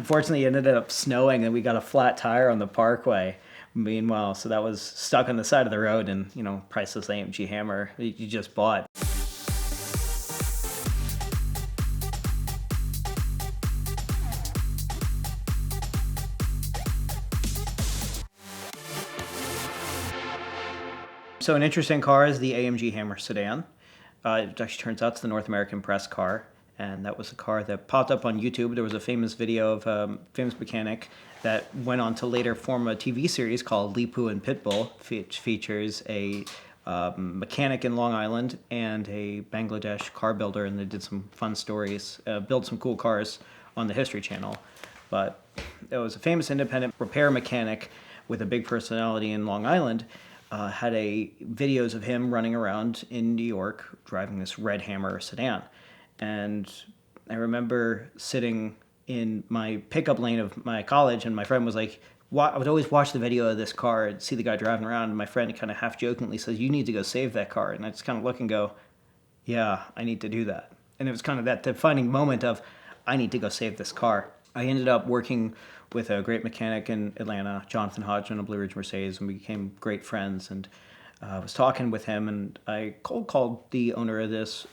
Unfortunately, it ended up snowing and we got a flat tire on the parkway. Meanwhile, so that was stuck on the side of the road and, priceless AMG Hammer that you just bought. So an interesting car is the AMG Hammer sedan. It actually turns out it's the North American press car. And that was a car that popped up on YouTube. There was a famous video of a famous mechanic that went on to later form a TV series called Lipu and Pitbull, which features a mechanic in Long Island and a Bangladesh car builder, and they did some fun stories, built some cool cars on the History Channel. But it was a famous independent repair mechanic with a big personality in Long Island. Had videos of him running around in New York driving this red Hammer sedan. And I remember sitting in my pickup lane of my college, and my friend was like, I would always watch the video of this car and see the guy driving around, and my friend kind of half-jokingly says, you need to go save that car. And I just kind of look and go, yeah, I need to do that. And it was kind of that defining moment of, I need to go save this car. I ended up working with a great mechanic in Atlanta, Jonathan Hodgman of Blue Ridge Mercedes, and we became great friends. And I was talking with him, and I cold called the owner of this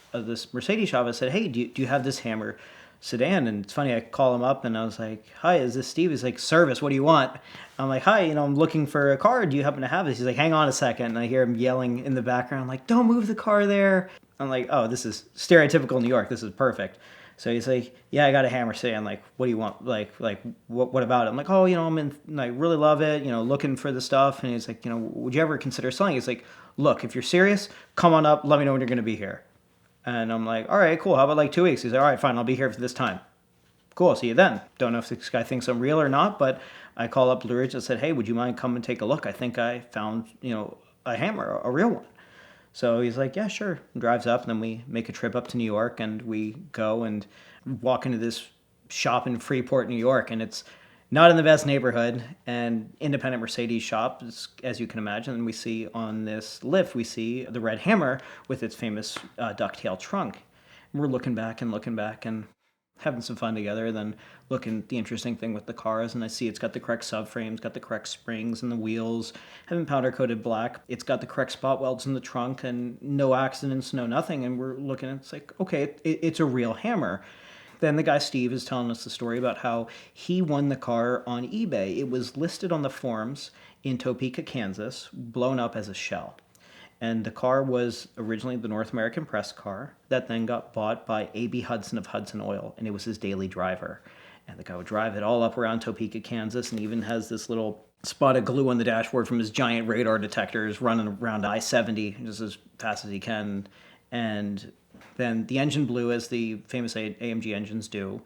Mercedes shop. I said, hey, do you have this Hammer sedan? And it's funny, I call him up, and I was like, hi, is this Steve? He's like, service, what do you want? I'm like, hi, I'm looking for a car. Do you happen to have this? He's like, hang on a second. And I hear him yelling in the background, like, don't move the car there. I'm like, oh, this is stereotypical New York. This is perfect. So he's like, yeah, I got a Hammer sedan. Like, what do you want? Like, what about it? I'm like, oh, I really love it, looking for the stuff. And he's like, would you ever consider selling? He's like, look, if you're serious, come on up. Let me know when you're going to be here. And I'm like, all right, cool. How about like 2 weeks? He's like, all right, fine. I'll be here for this time. Cool. See you then. Don't know if this guy thinks I'm real or not, but I call up Blue Ridge and said, hey, would you mind coming and take a look? I think I found, a Hammer, a real one. So he's like, yeah, sure. And drives up, and then we make a trip up to New York, and we go and walk into this shop in Freeport, New York, and it's not in the best neighborhood, and independent Mercedes shop, as you can imagine. And we see on this lift, we see the red Hammer with its famous ducktail trunk. And we're looking back and having some fun together, then looking at the interesting thing with the cars, and I see it's got the correct subframes, got the correct springs and the wheels, haven't powder coated black. It's got the correct spot welds in the trunk and no accidents, no nothing. And we're looking at it's like, okay, it's a real Hammer. Then the guy Steve is telling us the story about how he won the car on eBay. It was listed on the forums in Topeka, Kansas, blown up as a shell. And the car was originally the North American press car that then got bought by A.B. Hudson of Hudson Oil, and it was his daily driver. And the guy would drive it all up around Topeka, Kansas, and even has this little spot of glue on the dashboard from his giant radar detectors running around I-70 just as fast as he can. And then the engine blew, as the famous AMG engines do,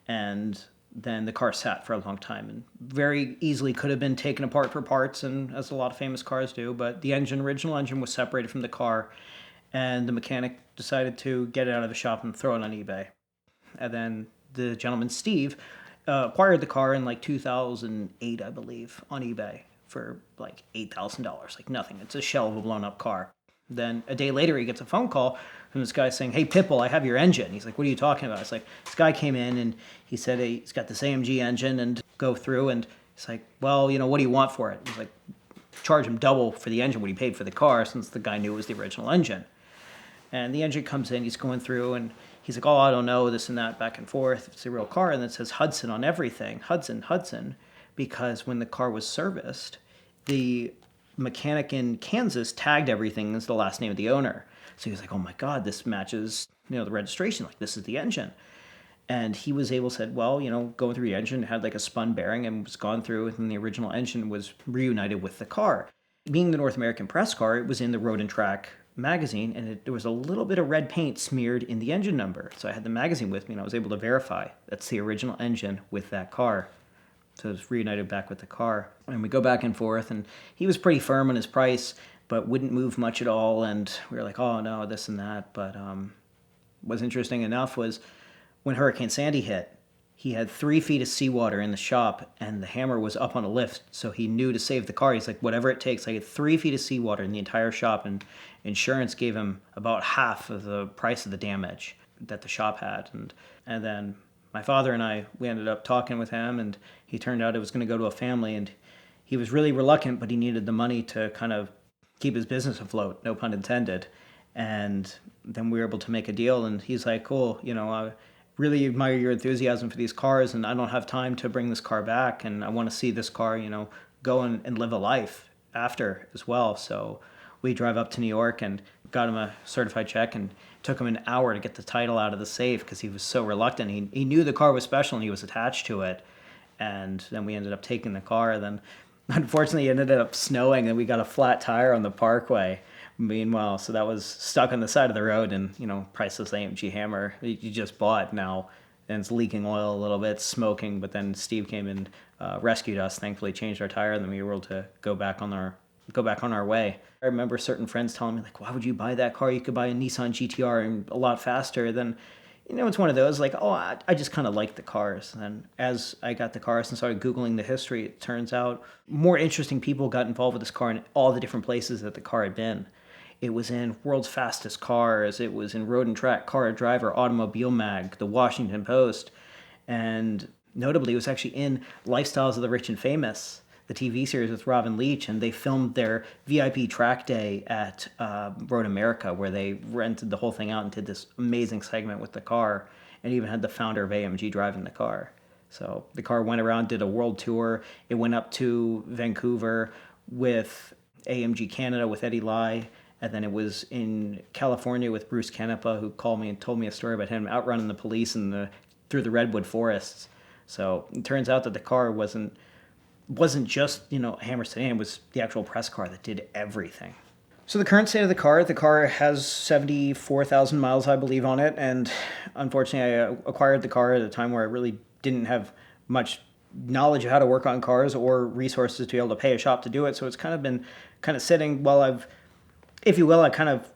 and then the car sat for a long time and very easily could have been taken apart for parts, and as a lot of famous cars do, but the original engine was separated from the car, and the mechanic decided to get it out of the shop and throw it on eBay. And then the gentleman, Steve, acquired the car in like 2008, I believe, on eBay for like $8,000, like nothing. It's a shell of a blown up car. Then a day later, he gets a phone call from this guy saying, hey, Pitbull, I have your engine. He's like, what are you talking about? It's like, this guy came in and he said, hey, he's got this AMG engine, and go through, and he's like, well, what do you want for it? He's like, charge him double for the engine what he paid for the car, since the guy knew it was the original engine. And the engine comes in, he's going through, and he's like, oh, I don't know, this and that, back and forth. It's a real car, and it says Hudson on everything. Hudson, because when the car was serviced, the mechanic in Kansas tagged everything as the last name of the owner. So he was like, oh my God, this matches, the registration. Like, this is the engine. And he was able to said, well, going through the engine, had like a spun bearing and was gone through, and the original engine was reunited with the car. Being the North American press car, it was in the Road and Track magazine, and there was a little bit of red paint smeared in the engine number. So I had the magazine with me, and I was able to verify that's the original engine with that car. So it was reunited back with the car. And we go back and forth, and he was pretty firm on his price, but wouldn't move much at all. And we were like, oh no, this and that. But what's interesting enough was when Hurricane Sandy hit, he had 3 feet of seawater in the shop, and the Hammer was up on a lift. So he knew to save the car. He's like, whatever it takes. I had 3 feet of seawater in the entire shop, and insurance gave him about half of the price of the damage that the shop had. And then my father and I, we ended up talking with him, and he turned out it was going to go to a family, and he was really reluctant, but he needed the money to kind of keep his business afloat, no pun intended. And then we were able to make a deal, and he's like, cool, I really admire your enthusiasm for these cars, and I don't have time to bring this car back, and I want to see this car, go and live a life after as well. So we drive up to New York and got him a certified check, and it took him an hour to get the title out of the safe because he was so reluctant. He knew the car was special and he was attached to it. And then we ended up taking the car. Then unfortunately it ended up snowing and we got a flat tire on the parkway. Meanwhile, so that was stuck on the side of the road, and priceless AMG Hammer you just bought now, and it's leaking oil a little bit, smoking. But then Steve came and rescued us. Thankfully, changed our tire, and then we were able to go back on our way. I remember certain friends telling me, like, why would you buy that car? You could buy a Nissan GTR and a lot faster. Then, it's one of those, like, oh, I just kind of like the cars. And as I got the cars and started Googling the history, it turns out more interesting people got involved with this car in all the different places that the car had been. It was in World's Fastest Cars. It was in Road and Track, Car and Driver, Automobile Mag, The Washington Post. And notably, it was actually in Lifestyles of the Rich and Famous, the TV series with Robin Leach, and they filmed their VIP track day at Road America, where they rented the whole thing out and did this amazing segment with the car, and even had the founder of AMG driving the car. So the car went around, did a world tour. It went up to Vancouver with AMG Canada with Eddie Lai, and then it was in California with Bruce Canepa, who called me and told me a story about him outrunning the police through the redwood forests. So it turns out that the car wasn't just, a Hammer sedan. It was the actual press car that did everything. So the current state of the car has 74,000 miles, I believe, on it. And unfortunately, I acquired the car at a time where I really didn't have much knowledge of how to work on cars or resources to be able to pay a shop to do it. So it's kind of been sitting while I kind of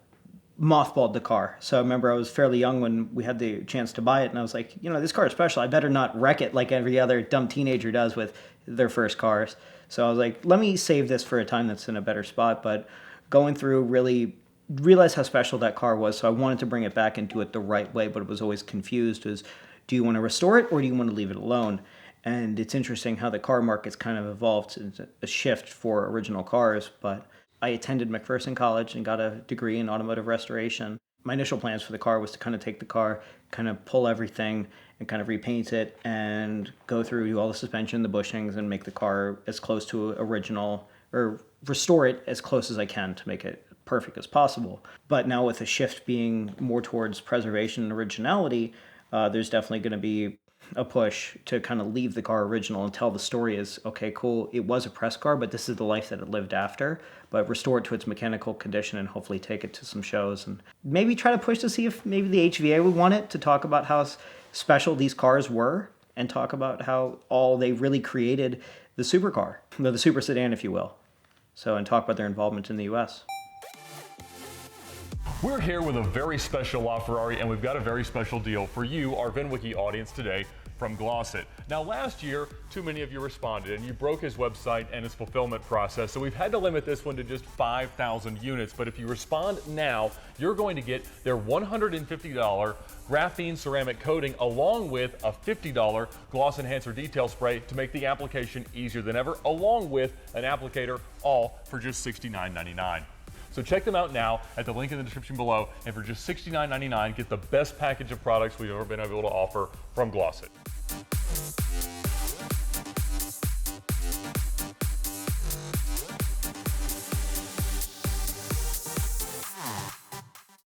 mothballed the car. So I remember I was fairly young when we had the chance to buy it, and I was like, this car is special. I better not wreck it like every other dumb teenager does with their first cars. So I was like, let me save this for a time that's in a better spot. But going through, really realized how special that car was. So I wanted to bring it back and do it the right way, but it was always confused as, do you want to restore it or do you want to leave it alone? And it's interesting how the car market's kind of evolved. It's a shift for original cars, but I attended McPherson College and got a degree in automotive restoration. My initial plans for the car was to kind of take the car, kind of pull everything and kind of repaint it and go through, do all the suspension, the bushings, and make the car as close to original, or restore it as close as I can to make it perfect as possible. But now with the shift being more towards preservation and originality, there's definitely going to be a push to kind of leave the car original and tell the story as, okay, cool, it was a press car, but this is the life that it lived after, but restore it to its mechanical condition and hopefully take it to some shows and maybe try to push to see if maybe the HVA would want it to talk about how special these cars were and talk about how all they really created the supercar, the super sedan, if you will. So, and talk about their involvement in the US. We're here with a very special LaFerrari, and we've got a very special deal for you, our VINwiki audience today, from Glossit. Now, last year, too many of you responded, and you broke his website and his fulfillment process, so we've had to limit this one to just 5,000 units. But if you respond now, you're going to get their $150 graphene ceramic coating along with a $50 gloss enhancer detail spray to make the application easier than ever, along with an applicator, all for just $69.99. So check them out now at the link in the description below, and for just $69.99, get the best package of products we've ever been able to offer from Glossit.